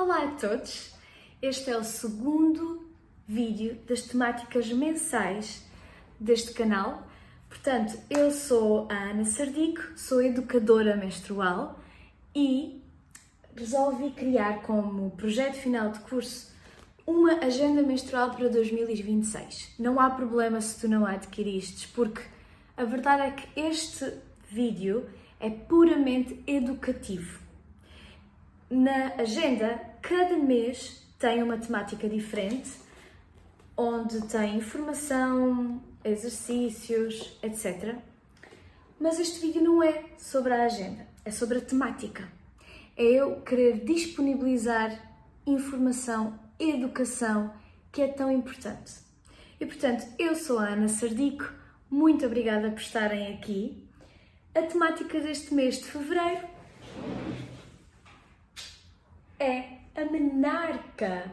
Olá a todos! Este é o segundo vídeo das temáticas mensais deste canal. Portanto, eu sou a Ana Sardico, sou educadora menstrual e resolvi criar como projeto final de curso uma agenda menstrual para 2026. Não há problema se tu não a adquiristes, porque a verdade é que este vídeo é puramente educativo. Na agenda, cada mês tem uma temática diferente, onde tem informação, exercícios, etc. Mas este vídeo não é sobre a agenda, é sobre a temática. É eu querer disponibilizar informação, educação, que é tão importante. E portanto, eu sou a Ana Sardico, muito obrigada por estarem aqui. A temática deste mês de fevereiro é a menarca.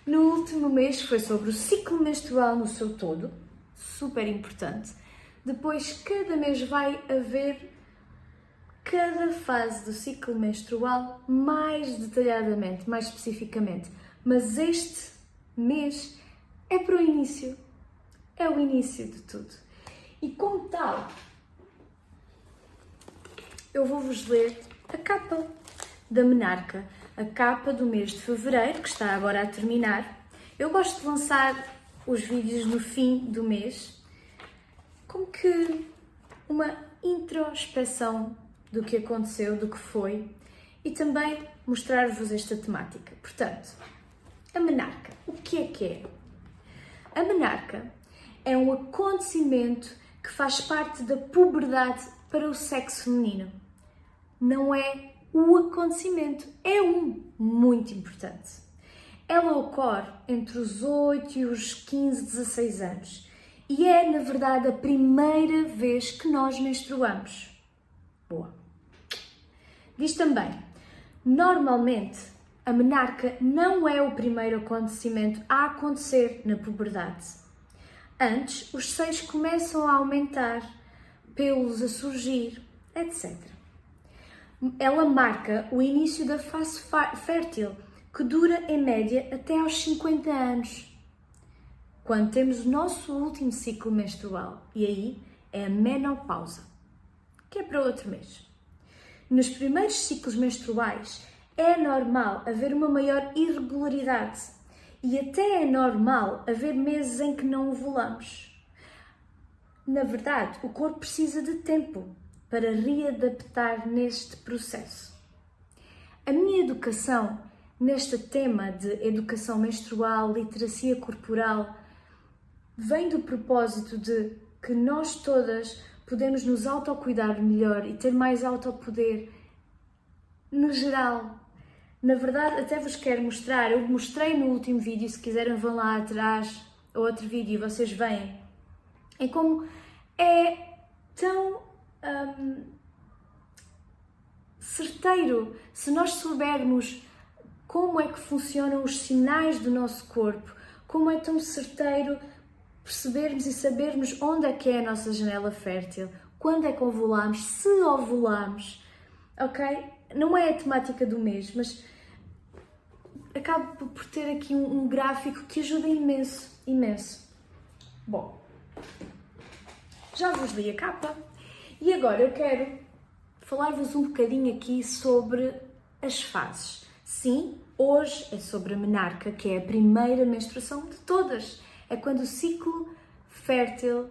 No último mês foi sobre o ciclo menstrual no seu todo, super importante. Depois, cada mês vai haver cada fase do ciclo menstrual mais detalhadamente, mais especificamente. Mas este mês é para o início, é o início de tudo. E como tal, eu vou-vos ler a capa da menarca, a capa do mês de fevereiro, que está agora a terminar. Eu gosto de lançar os vídeos no fim do mês, como que uma introspeção do que aconteceu, do que foi, e também mostrar-vos esta temática. Portanto, a menarca, o que é que é? A menarca é um acontecimento que faz parte da puberdade para o sexo feminino. Não é o acontecimento, é muito importante. Ela ocorre entre os 8 e os 15, 16 anos e é, na verdade, a primeira vez que nós menstruamos. Boa. Diz também, normalmente, a menarca não é o primeiro acontecimento a acontecer na puberdade. Antes, os seios começam a aumentar, pelos a surgir, etc. Ela marca o início da fase fértil, que dura em média até aos 50 anos, quando temos o nosso último ciclo menstrual, e aí é a menopausa, que é para outro mês. Nos primeiros ciclos menstruais é normal haver uma maior irregularidade e até é normal haver meses em que não ovulamos. Na verdade, o corpo precisa de tempo para readaptar neste processo. A minha educação neste tema de educação menstrual, literacia corporal, vem do propósito de que nós todas podemos nos autocuidar melhor e ter mais autopoder no geral. Na verdade, até vos quero mostrar, eu mostrei no último vídeo, se quiserem vão lá atrás, ou outro vídeo, e vocês veem, é como é tão certeiro se nós soubermos como é que funcionam os sinais do nosso corpo, como é tão certeiro percebermos e sabermos onde é que é a nossa janela fértil, quando é que ovulamos, se ovulamos, ok? Não é a temática do mês, mas acabo por ter aqui um gráfico que ajuda imenso, imenso. Bom, já vos li a capa e agora eu quero falar-vos um bocadinho aqui sobre as fases. Sim, hoje é sobre a menarca, que é a primeira menstruação de todas. É quando o ciclo fértil,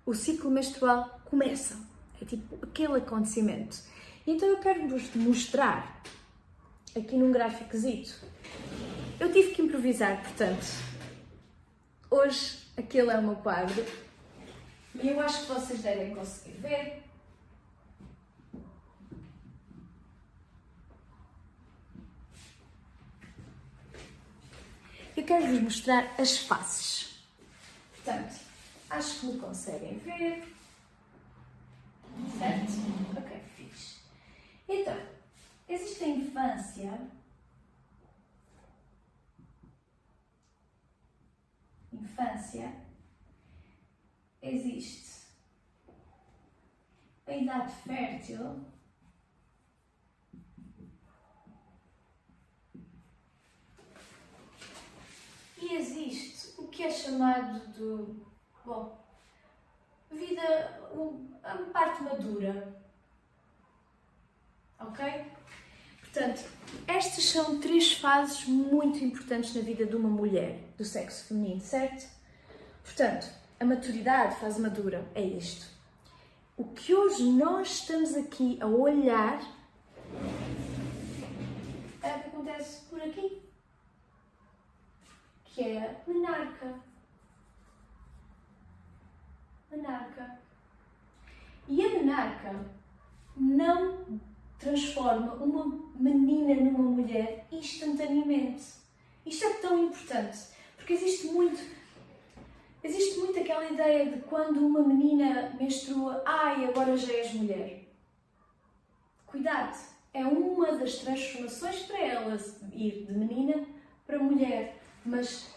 o ciclo menstrual começa. É tipo aquele acontecimento. Então eu quero vos mostrar aqui num gráficozito. Eu tive que improvisar, portanto, hoje aquele é o meu quadro e eu acho que vocês devem conseguir ver. Eu quero vos mostrar as faces. Portanto, acho que me conseguem ver. Certo? Ok, fixe. Então, existe a infância. Existe a idade fértil. aqui existe o que é chamado de, bom, vida, a parte madura. Ok? Portanto, estas são 3 fases muito importantes na vida de uma mulher do sexo feminino, certo? Portanto, a maturidade, fase madura, é isto. O que hoje nós estamos aqui a olhar é o que acontece por aqui, que é a menarca. Menarca. E a menarca não transforma uma menina numa mulher instantaneamente. Isto é tão importante, porque existe muito aquela ideia de quando uma menina menstrua, ai, agora já és mulher. Cuidado, é uma das transformações para ela ir de menina para mulher, mas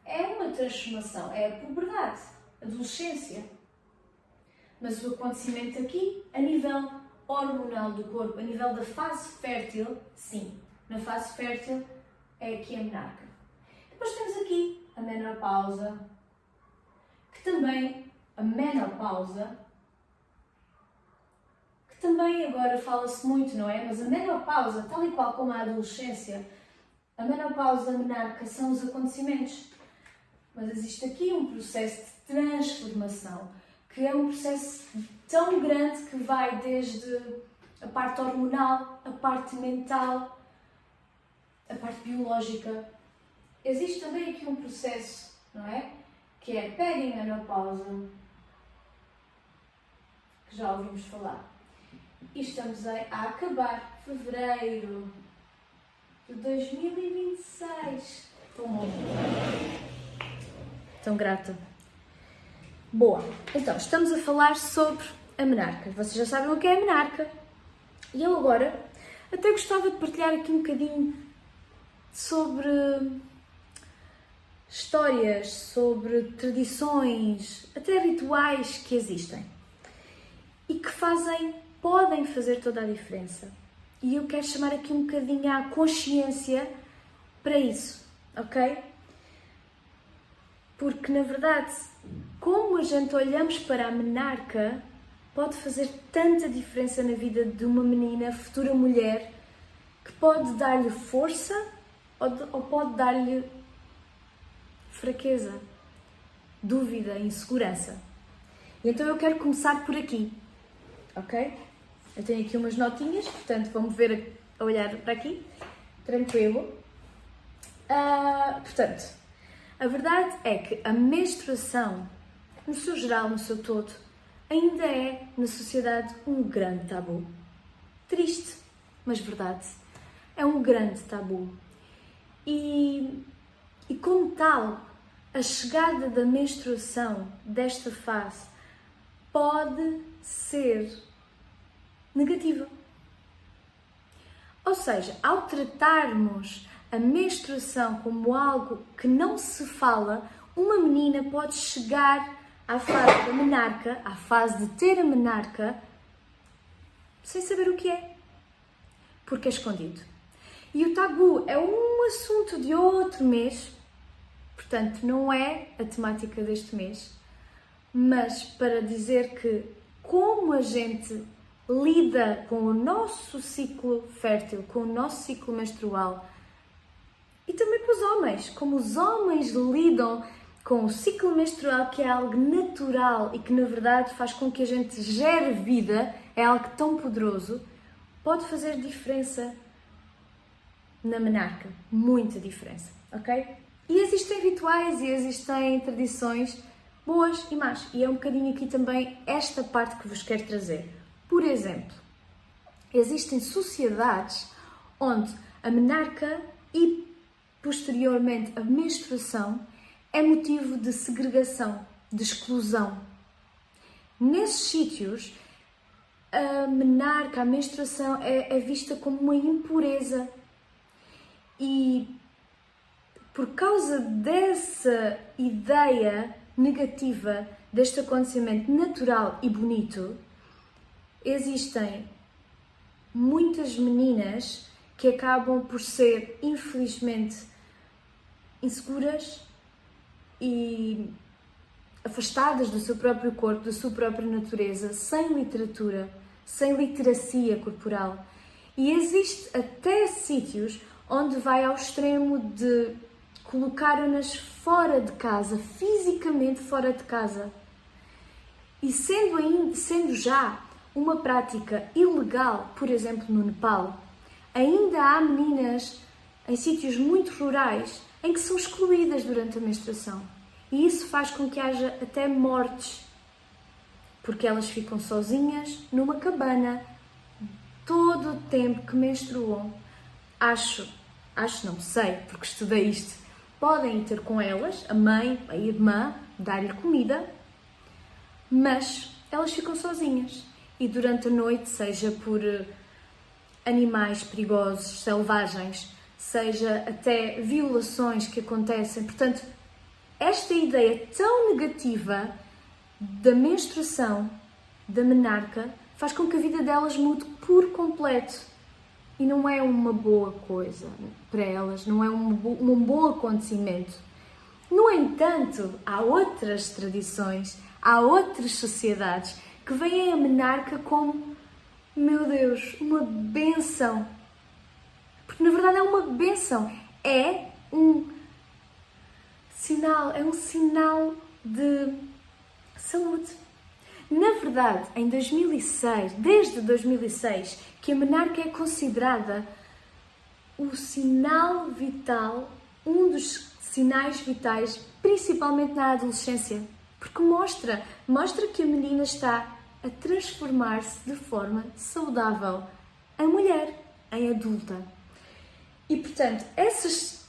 é uma transformação, é a puberdade, a adolescência. Mas o acontecimento aqui, a nível hormonal do corpo, a nível da fase fértil, sim, na fase fértil é aqui a menarca. Depois temos aqui a menopausa, que também, a menopausa, que também agora fala-se muito, não é? Mas a menopausa, tal e qual como a adolescência, a menopausa, a menarca são os acontecimentos. Mas existe aqui um processo de transformação, que é um processo tão grande que vai desde a parte hormonal, a parte mental, a parte biológica. Existe também aqui um processo, não é? Que é a perimenopausa, que já ouvimos falar. E estamos a acabar fevereiro de 2026. Tão grata. Boa, então estamos a falar sobre a menarca. Vocês já sabem o que é a menarca. E eu agora até gostava de partilhar aqui um bocadinho sobre histórias, sobre tradições, até rituais que existem e que podem fazer toda a diferença. E eu quero chamar aqui um bocadinho à consciência para isso, ok? Porque, na verdade, como a gente olhamos para a menarca, pode fazer tanta diferença na vida de uma menina, futura mulher, que pode dar-lhe força ou pode dar-lhe fraqueza, dúvida, insegurança. E então eu quero começar por aqui, ok? Eu tenho aqui umas notinhas, portanto vamos ver a olhar para aqui, tranquilo. Portanto, a verdade é que a menstruação, no seu geral, no seu todo, ainda é, na sociedade, um grande tabu. Triste, mas verdade. É um grande tabu. E como tal, a chegada da menstruação desta fase pode ser negativa. Ou seja, ao tratarmos a menstruação como algo que não se fala, uma menina pode chegar à fase da menarca, à fase de ter a menarca, sem saber o que é, porque é escondido. E o tabu é um assunto de outro mês, portanto não é a temática deste mês, mas para dizer que como a gente lida com o nosso ciclo fértil, com o nosso ciclo menstrual, e também para os homens, como os homens lidam com o ciclo menstrual, que é algo natural e que na verdade faz com que a gente gere vida, é algo tão poderoso, pode fazer diferença na menarca, muita diferença, ok? E existem rituais e existem tradições boas e más, e é um bocadinho aqui também esta parte que vos quero trazer. Por exemplo, existem sociedades onde a menarca e posteriormente a menstruação é motivo de segregação, de exclusão. Nesses sítios, a menarca, a menstruação é vista como uma impureza. E por causa dessa ideia negativa deste acontecimento natural e bonito, existem muitas meninas que acabam por ser, infelizmente, inseguras e afastadas do seu próprio corpo, da sua própria natureza, sem literatura, sem literacia corporal. E existe até sítios onde vai ao extremo de colocar-nas fora de casa, fisicamente fora de casa. E sendo já uma prática ilegal, por exemplo, no Nepal, ainda há meninas em sítios muito rurais em que são excluídas durante a menstruação. E isso faz com que haja até mortes, porque elas ficam sozinhas numa cabana todo o tempo que menstruam. Acho não sei, porque estudei isto. Podem ir ter com elas, a mãe, a irmã, dar-lhe comida, mas elas ficam sozinhas. E durante a noite, seja por animais perigosos, selvagens, seja até violações que acontecem. Portanto, esta ideia tão negativa da menstruação, da menarca, faz com que a vida delas mude por completo. E não é uma boa coisa para elas, não é um bom acontecimento. No entanto, há outras tradições, há outras sociedades que veem a menarca como, meu Deus, uma bênção. Porque na verdade é uma bênção, é um sinal de saúde. Na verdade, em 2006, desde 2006, que a menarca é considerada o sinal vital, um dos sinais vitais, principalmente na adolescência, porque mostra que a menina está a transformar-se de forma saudável em mulher, em adulta. E, portanto, esses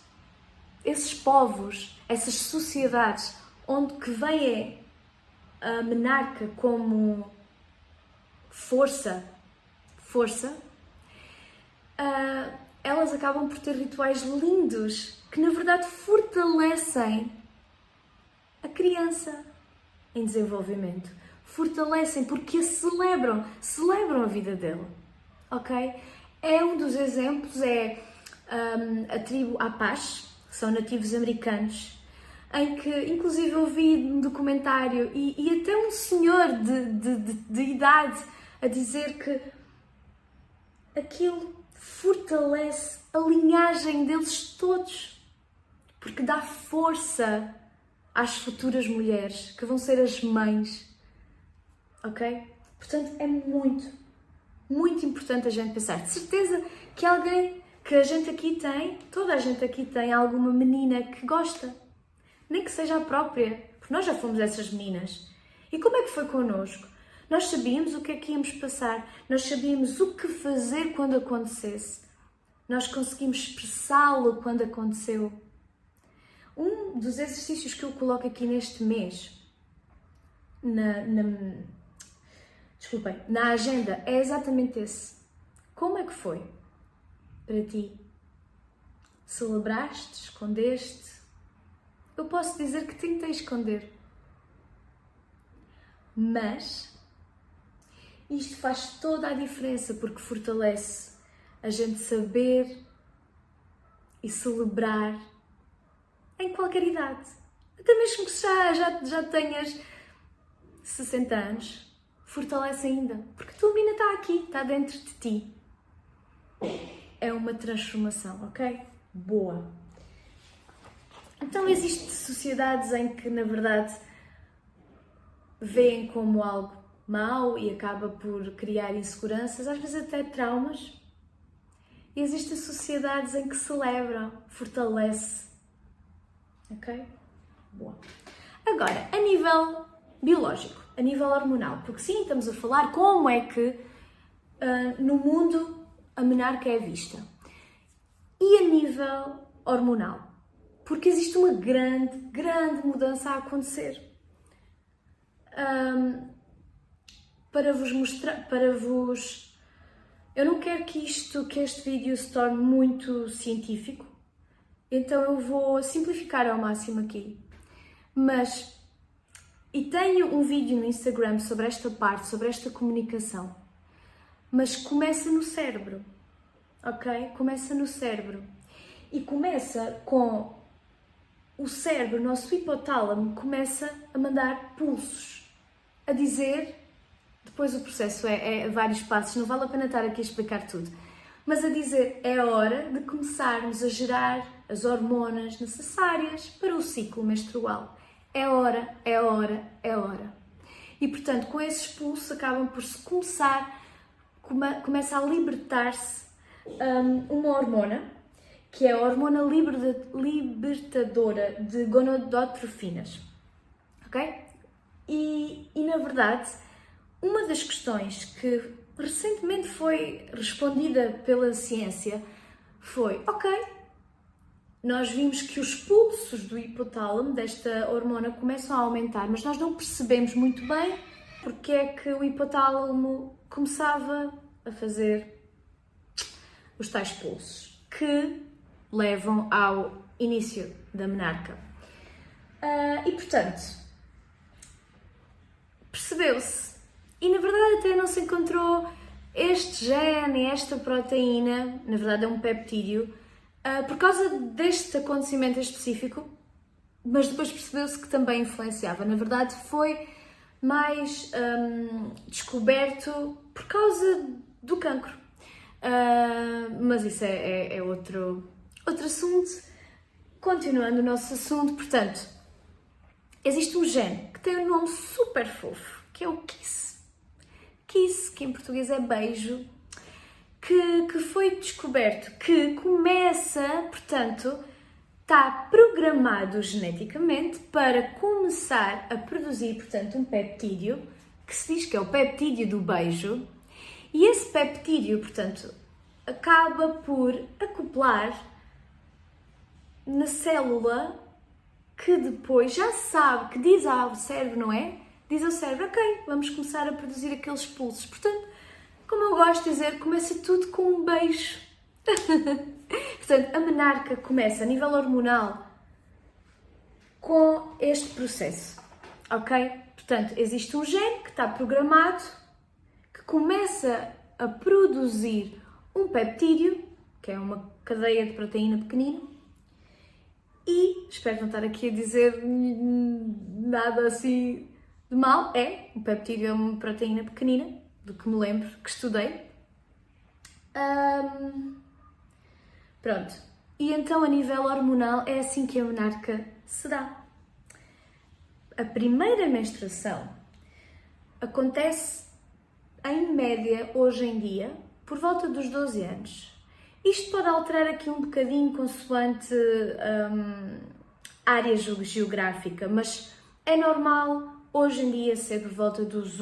povos, essas sociedades onde que veem a menarca como força, elas acabam por ter rituais lindos que, na verdade, fortalecem a criança em desenvolvimento. Fortalecem porque a celebram a vida dela, ok? Um dos exemplos é a tribo Apache, que são nativos americanos, em que, inclusive, eu vi um documentário e até um senhor de idade a dizer que aquilo fortalece a linhagem deles todos, porque dá força às futuras mulheres, que vão ser as mães, ok? Portanto, é muito, muito importante a gente pensar. De certeza que a gente aqui tem, toda a gente aqui tem alguma menina que gosta, nem que seja a própria, porque nós já fomos essas meninas. E como é que foi connosco? Nós sabíamos o que é que íamos passar, nós sabíamos o que fazer quando acontecesse, nós conseguimos expressá-lo quando aconteceu. Um dos exercícios que eu coloco aqui neste mês, na agenda, é exatamente esse. Como é que foi para ti? Celebraste? Escondeste? Eu posso dizer que tentei esconder. Mas isto faz toda a diferença porque fortalece a gente saber e celebrar em qualquer idade. Até mesmo que já tenhas 60 anos, fortalece ainda. Porque a tua menina está aqui, está dentro de ti. É uma transformação, ok? Boa. Então existem sociedades em que, na verdade, veem como algo mau e acaba por criar inseguranças, às vezes até traumas. E existem sociedades em que celebram, fortalece. Ok? Boa. Agora, a nível biológico, a nível hormonal, porque sim, estamos a falar como é que no mundo a menarca é vista. E a nível hormonal, porque existe uma grande mudança a acontecer. Para vos mostrar, eu não quero que este vídeo se torne muito científico, então eu vou simplificar ao máximo aqui. E tenho um vídeo no Instagram sobre esta parte, sobre esta comunicação, mas começa no cérebro, ok? Começa no cérebro. E começa com o cérebro, o nosso hipotálamo, começa a mandar pulsos, a dizer, depois o processo é vários passos, não vale a pena estar aqui a explicar tudo, mas a dizer, é hora de começarmos a gerar as hormonas necessárias para o ciclo menstrual. É hora, é hora, é hora. E, portanto, com esses pulsos acabam por se começa a libertar-se uma hormona, que é a hormona libertadora de gonadotrofinas, ok? E na verdade, uma das questões que recentemente foi respondida pela ciência foi, ok, nós vimos que os pulsos do hipotálamo, desta hormona, começam a aumentar, mas nós não percebemos muito bem porque é que o hipotálamo começava a fazer os tais pulsos, que levam ao início da menarca. E, portanto, percebeu-se. E, na verdade, até não se encontrou este gene, esta proteína, na verdade é um peptídeo, por causa deste acontecimento específico, mas depois percebeu-se que também influenciava. Na verdade, foi mais descoberto por causa do cancro. Mas isso é outro assunto. Continuando o nosso assunto, portanto, existe um gene que tem um nome super fofo, que é o KISS. KISS, que em português é beijo, que foi descoberto que começa, portanto, está programado geneticamente para começar a produzir, portanto, um peptídeo, que se diz que é o peptídeo do beijo, e esse peptídeo, portanto, acaba por acoplar na célula que depois já sabe, que diz ao cérebro, não é? Diz ao cérebro, ok, vamos começar a produzir aqueles pulsos. Portanto, como eu gosto de dizer, começa tudo com um beijo. Portanto, a menarca começa a nível hormonal com este processo, ok? Portanto, existe um gene que está programado, que começa a produzir um peptídeo, que é uma cadeia de proteína pequenina, e, espero não estar aqui a dizer nada assim de mal, o peptídeo é uma proteína pequenina, do que me lembro, que estudei. Pronto. E então, a nível hormonal, é assim que a menarca se dá. A primeira menstruação acontece, em média, hoje em dia, por volta dos 12 anos. Isto pode alterar aqui um bocadinho consoante área geográfica, mas é normal hoje em dia ser por volta dos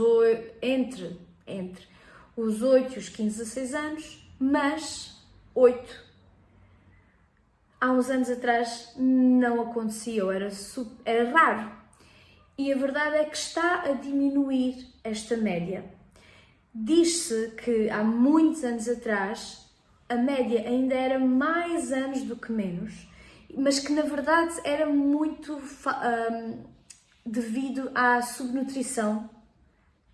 entre os 8 e os 15 a 6 anos, mas 8 há uns anos atrás não acontecia, ou era raro. E a verdade é que está a diminuir esta média. Diz-se que há muitos anos atrás a média ainda era mais anos do que menos, mas que na verdade era muito devido à subnutrição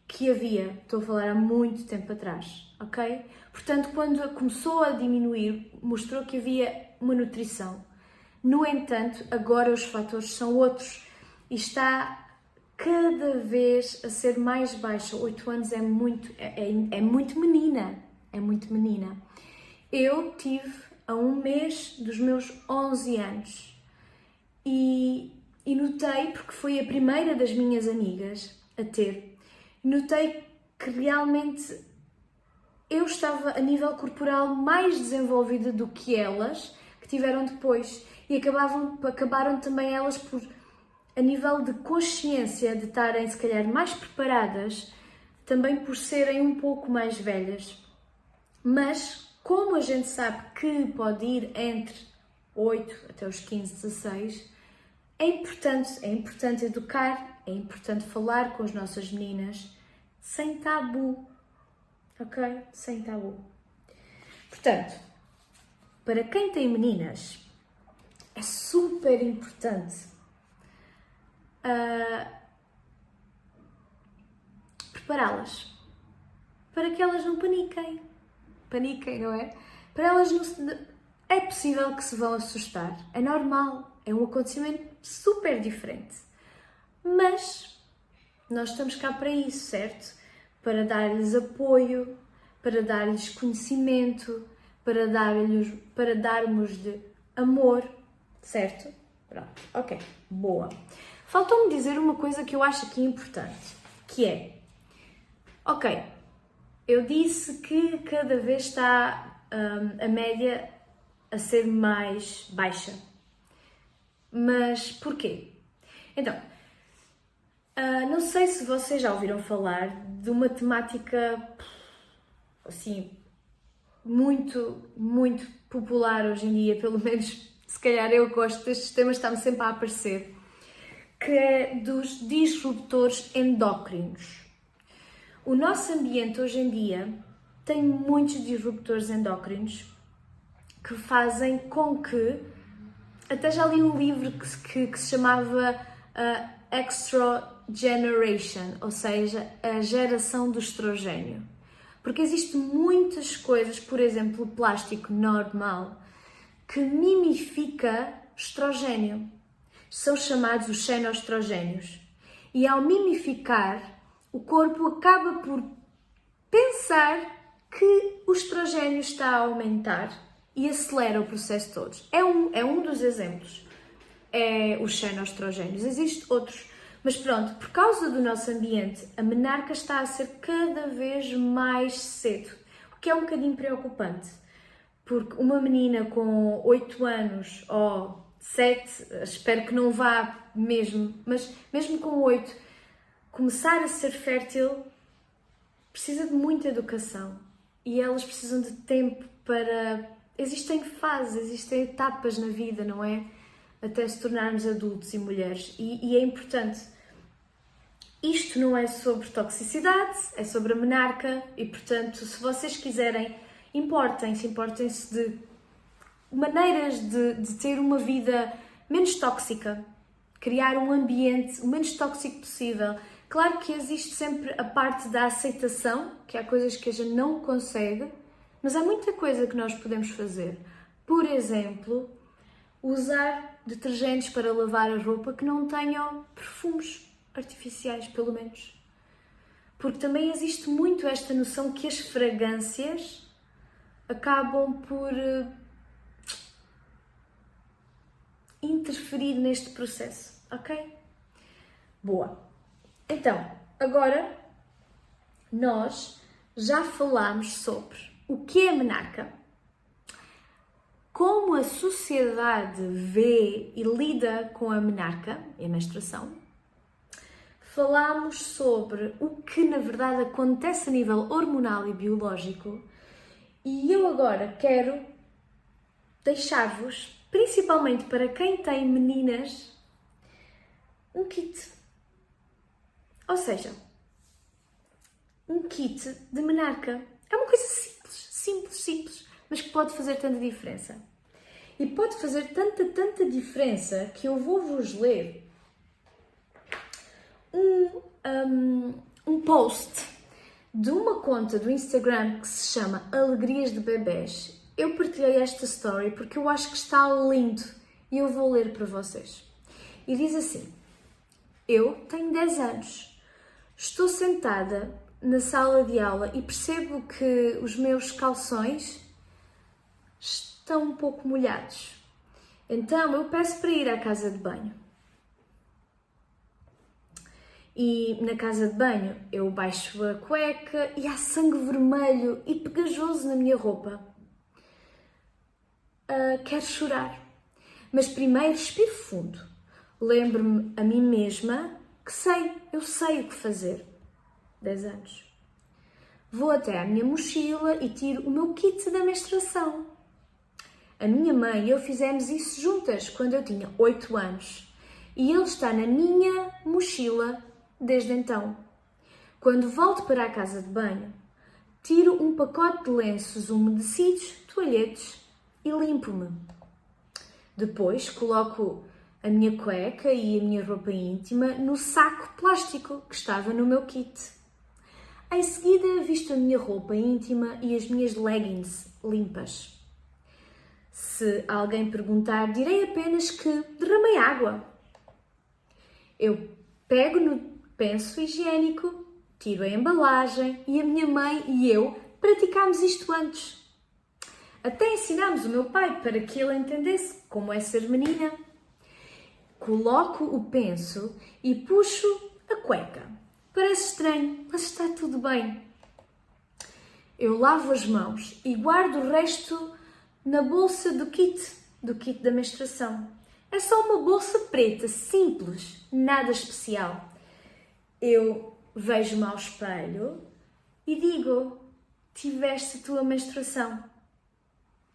que havia, estou a falar há muito tempo atrás, ok? Portanto, quando começou a diminuir, mostrou que havia uma nutrição. No entanto, agora os fatores são outros e está cada vez a ser mais baixa. 8 anos é muito menina, é muito menina. Eu tive a um mês dos meus 11 anos e notei, porque foi a primeira das minhas amigas a ter, notei que realmente eu estava a nível corporal mais desenvolvida do que elas, que tiveram depois, e acabaram também elas por, a nível de consciência, de estarem se calhar mais preparadas, também por serem um pouco mais velhas. Mas como a gente sabe que pode ir entre 8 até os 15, 16, é importante educar, é importante falar com as nossas meninas sem tabu, ok? Sem tabu. Portanto, para quem tem meninas, é super importante prepará-las para que elas não paniquem. Paniquem, não é? Para elas não se... É possível que se vão assustar, é normal, É um acontecimento super diferente. Mas nós estamos cá para isso, certo? Para dar-lhes apoio, para dar-lhes conhecimento, para darmos-lhe amor, certo? Pronto, ok, boa. Faltou-me dizer uma coisa que eu acho aqui importante, que é, ok, eu disse que cada vez está a média a ser mais baixa. Mas porquê? Então, não sei se vocês já ouviram falar de uma temática assim muito, muito popular hoje em dia, pelo menos se calhar eu gosto destes temas, está-me sempre a aparecer, que é dos disruptores endócrinos. O nosso ambiente hoje em dia tem muitos disruptores endócrinos que fazem com que, até já li um livro que se chamava Extra Generation, ou seja, a geração do estrogênio. Porque existem muitas coisas, por exemplo, o plástico normal, que mimifica estrogênio. São chamados os xenoestrogénios. E ao mimificar, o corpo acaba por pensar que o estrogênio está a aumentar e acelera o processo todo. É um dos exemplos. É os xenoestrogénios. Existem outros. Mas pronto, por causa do nosso ambiente, a menarca está a ser cada vez mais cedo. O que é um bocadinho preocupante. Porque uma menina com 8 anos ou 7, espero que não vá mesmo, mas mesmo com 8, começar a ser fértil precisa de muita educação. E elas precisam de tempo para... Existem fases, existem etapas na vida, não é? Até se tornarmos adultos e mulheres. E é importante. Isto não é sobre toxicidade, é sobre a menarca. E, portanto, se vocês quiserem, importem-se de maneiras de ter uma vida menos tóxica. Criar um ambiente o menos tóxico possível. Claro que existe sempre a parte da aceitação, que há coisas que a gente não consegue, mas há muita coisa que nós podemos fazer. Por exemplo, usar detergentes para lavar a roupa que não tenham perfumes artificiais, pelo menos. Porque também existe muito esta noção que as fragrâncias acabam por interferir neste processo, ok? Boa. Então, agora nós já falámos sobre o que é a menarca, como a sociedade vê e lida com a menarca e a menstruação. Falámos sobre o que na verdade acontece a nível hormonal e biológico e eu agora quero deixar-vos, principalmente para quem tem meninas, um kit. Ou seja, um kit de menarca. É uma coisa simples, mas que pode fazer tanta diferença. E pode fazer tanta diferença que eu vou-vos ler um post de uma conta do Instagram que se chama Alegrias de Bebés. Eu partilhei esta story porque eu acho que está lindo e eu vou ler para vocês. E diz assim: eu tenho 10 anos, estou sentada na sala de aula e percebo que os meus calções estão um pouco molhados. Então eu peço para ir à casa de banho. E na casa de banho eu baixo a cueca e há sangue vermelho e pegajoso na minha roupa. Quero chorar. Mas primeiro respiro fundo. Lembro-me a mim mesma que eu sei o que fazer. 10 anos. Vou até à minha mochila e tiro o meu kit da menstruação. A minha mãe e eu fizemos isso juntas quando eu tinha 8 anos. E ele está na minha mochila desde então. Quando volto para a casa de banho, tiro um pacote de lenços umedecidos, toalhetes e limpo-me. Depois coloco a minha cueca e a minha roupa íntima no saco plástico que estava no meu kit. Em seguida, visto a minha roupa íntima e as minhas leggings limpas. Se alguém perguntar, direi apenas que derramei água. Eu pego no penso higiênico, tiro a embalagem e a minha mãe e eu praticámos isto antes. Até ensinámos o meu pai para que ele entendesse como é ser menina. Coloco o penso e puxo a cueca. Parece estranho, mas está tudo bem. Eu lavo as mãos e guardo o resto na bolsa do kit da menstruação. É só uma bolsa preta, simples, nada especial. Eu vejo-me ao espelho e digo: tiveste a tua menstruação.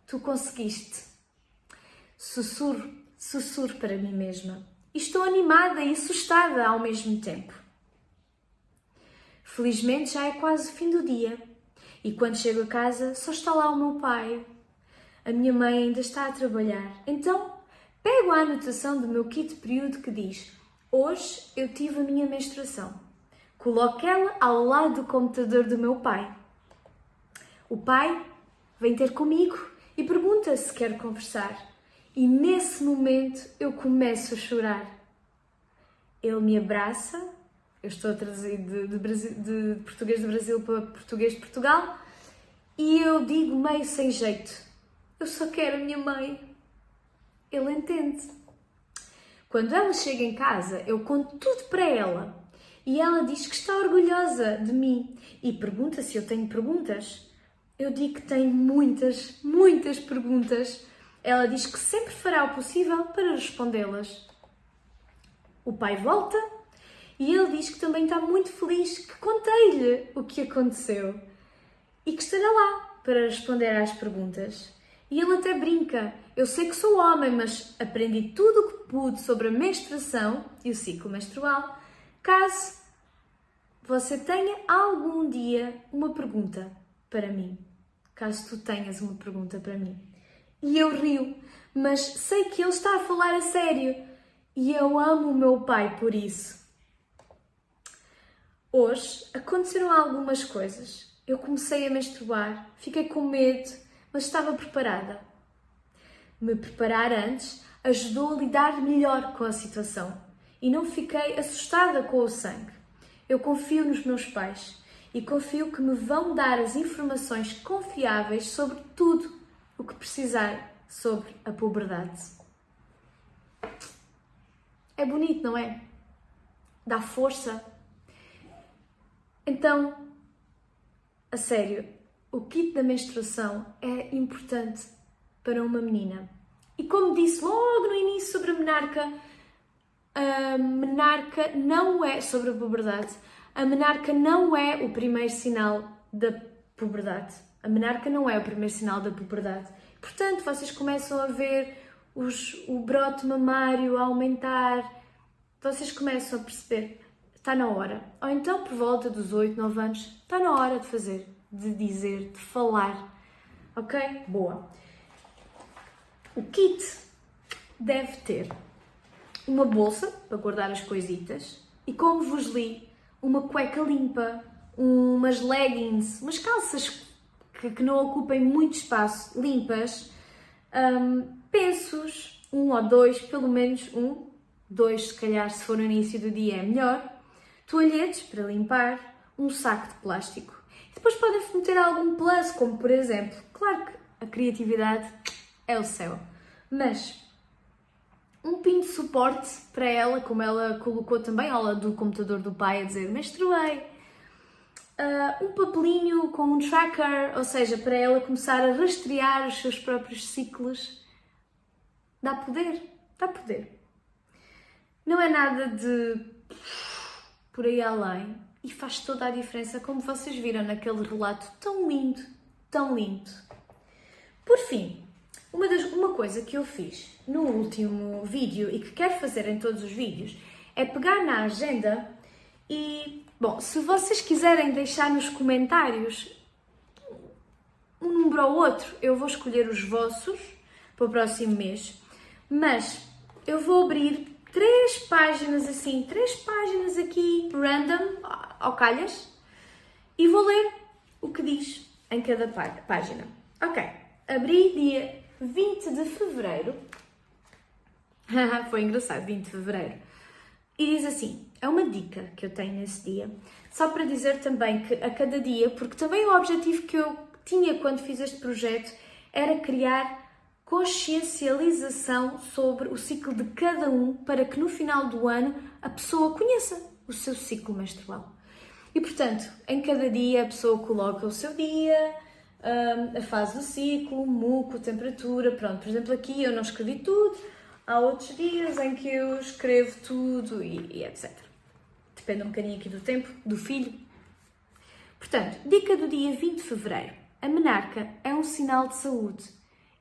Tu conseguiste. Sussurro para mim mesma. E estou animada e assustada ao mesmo tempo. Felizmente já é quase o fim do dia. E quando chego a casa, só está lá o meu pai. A minha mãe ainda está a trabalhar. Então, pego a anotação do meu kit período que diz: hoje eu tive a minha menstruação. Coloco ela ao lado do computador do meu pai. O pai vem ter comigo e pergunta se quer conversar. E nesse momento eu começo a chorar. Ele me abraça. Eu estou a traduzir de português do Brasil para português de Portugal. E eu digo meio sem jeito: eu só quero a minha mãe. Ele entende. Quando ela chega em casa, eu conto tudo para ela. E ela diz que está orgulhosa de mim. E pergunta se eu tenho perguntas. Eu digo que tenho muitas, muitas perguntas. Ela diz que sempre fará o possível para respondê-las. O pai volta e ele diz que também está muito feliz que contei-lhe o que aconteceu e que estará lá para responder às perguntas. E ele até brinca: eu sei que sou homem, mas aprendi tudo o que pude sobre a menstruação e o ciclo menstrual. Caso você tenha algum dia uma pergunta para mim. Caso tu tenhas uma pergunta para mim. E eu rio, mas sei que ele está a falar a sério. E eu amo o meu pai por isso. Hoje aconteceram algumas coisas. Eu comecei a menstruar, fiquei com medo, mas estava preparada. Me preparar antes ajudou a lidar melhor com a situação e não fiquei assustada com o sangue. Eu confio nos meus pais e confio que me vão dar as informações confiáveis sobre tudo o que precisar sobre a puberdade. É bonito, não é? Dá força. Então, a sério, o kit da menstruação é importante para uma menina. E como disse logo no início sobre a menarca não é, sobre a puberdade, a menarca não é o primeiro sinal da puberdade. A menarca não é o primeiro sinal da puberdade. Portanto, vocês começam a ver o brote mamário a aumentar, vocês começam a perceber, está na hora. Ou então, por volta dos 8, 9 anos, está na hora de fazer, de dizer, de falar. Ok? Boa. O kit deve ter uma bolsa para guardar as coisitas e, como vos li, uma cueca limpa, umas leggings, umas calças que não ocupem muito espaço, limpas, pensos, 1 ou 2, pelo menos 1, 2 se calhar se for no início do dia é melhor, toalhetes para limpar, um saco de plástico. E depois podem meter algum plus, como por exemplo, claro que a criatividade é o céu, mas um pin de suporte para ela, como ela colocou também ao lado do computador do pai a dizer menstruei. Um papelinho com um tracker, ou seja, para ela começar a rastrear os seus próprios ciclos. Dá poder, dá poder. Não é nada de por aí além e faz toda a diferença, como vocês viram naquele relato tão lindo, tão lindo. Por fim, uma coisa que eu fiz no último vídeo e que quero fazer em todos os vídeos é pegar na agenda e, bom, se vocês quiserem deixar nos comentários um número ou outro, eu vou escolher os vossos para o próximo mês, mas eu vou abrir 3 páginas assim, 3 páginas aqui, random, ao calhas, e vou ler o que diz em cada página. Ok, abri dia 20 de fevereiro. Foi engraçado, 20 de fevereiro. E diz assim, é uma dica que eu tenho nesse dia, só para dizer também que a cada dia, porque também o objetivo que eu tinha quando fiz este projeto era criar consciencialização sobre o ciclo de cada um, para que no final do ano a pessoa conheça o seu ciclo menstrual. E portanto, em cada dia a pessoa coloca o seu dia, a fase do ciclo, muco, temperatura, pronto. Por exemplo, aqui eu não escrevi tudo, há outros dias em que eu escrevo tudo e etc. Depende um bocadinho aqui do tempo, do filho. Portanto, dica do dia 20 de fevereiro. A menarca é um sinal de saúde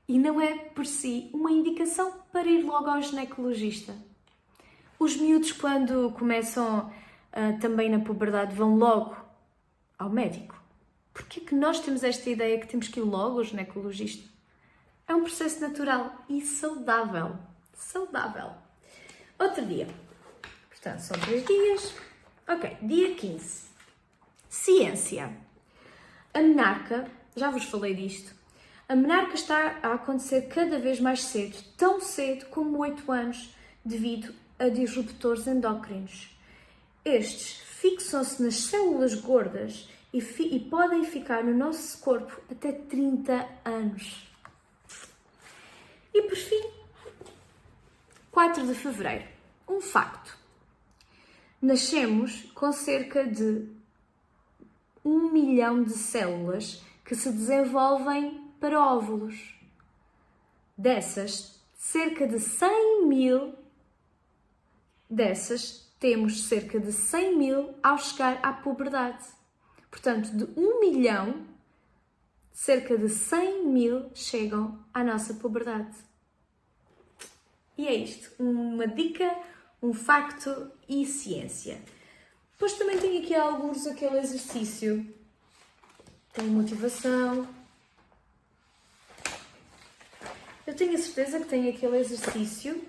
e não é, por si, uma indicação para ir logo ao ginecologista. Os miúdos, quando começam também na puberdade, vão logo ao médico. Porquê que nós temos esta ideia que temos que ir logo ao ginecologista? É um processo natural e saudável. Saudável. Outro dia. Portanto, são 3 dias. Ok, dia 15. Ciência. A menarca, já vos falei disto, a menarca está a acontecer cada vez mais cedo, tão cedo como 8 anos, devido a disruptores endócrinos. Estes fixam-se nas células gordas e podem ficar no nosso corpo até 30 anos. E por fim, 4 de fevereiro. Um facto. Nascemos com cerca de 1 milhão de células que se desenvolvem para óvulos. Dessas, cerca de 100 mil, temos cerca de 100 mil ao chegar à puberdade. Portanto, de 1 milhão, cerca de 100 mil chegam à nossa puberdade. E é isto, uma dica, um facto e ciência. Depois também tenho aqui alguns, aquele exercício. Tenho motivação. Eu tenho a certeza que tenho aquele exercício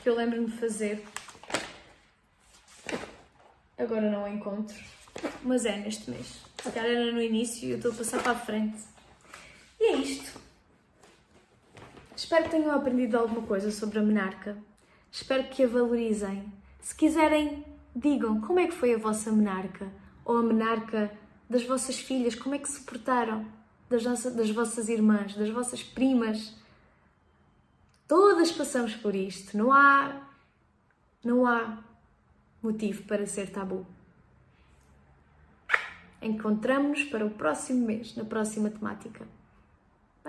que eu lembro-me de fazer. Agora não o encontro, mas é neste mês. Se calhar era no início e eu estou a passar para a frente. E é isto. Espero que tenham aprendido alguma coisa sobre a menarca. Espero que a valorizem. Se quiserem, digam como é que foi a vossa menarca ou a menarca das vossas filhas, como é que se portaram, das vossas irmãs, das vossas primas. Todas passamos por isto. Não há motivo para ser tabu. Encontramo-nos para o próximo mês, na próxima temática.